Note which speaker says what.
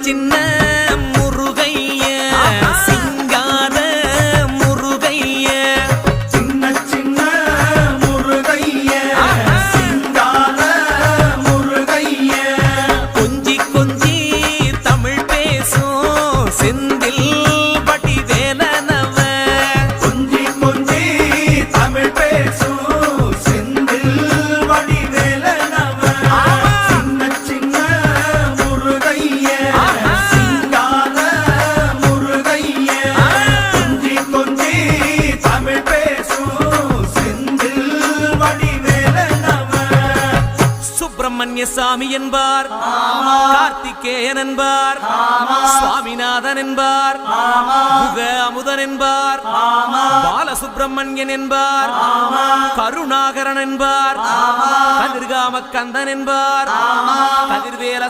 Speaker 1: சின்ன முருகைய சிங்கார முருகைய
Speaker 2: சின்ன சின்ன முருகைய சிங்கார முருகைய
Speaker 1: கொஞ்சி கொஞ்சி தமிழ் பேசும் செந்தில் வடிவேலனவ
Speaker 2: கொஞ்சி கொஞ்சி தமிழ் பேசும் செந்தில் வடிவேலனவ சின்ன சின்ன முருகைய சிங்கார முருகைய கொஞ்சி கொஞ்சி தமிழ் பேசும் செந்தில் வடிவேலனவ
Speaker 1: சுப்பிரமணிய சாமி என்பார், கார்த்திகேயன் என்பார், சுவாமிநாதன் என்பார், முக அமுதன் என்பார், பாலசுப்பிரமணியன் என்பார், கருணாகரன் என்பார், கதிர்காம கந்தன் என்பார், கதிர்வேல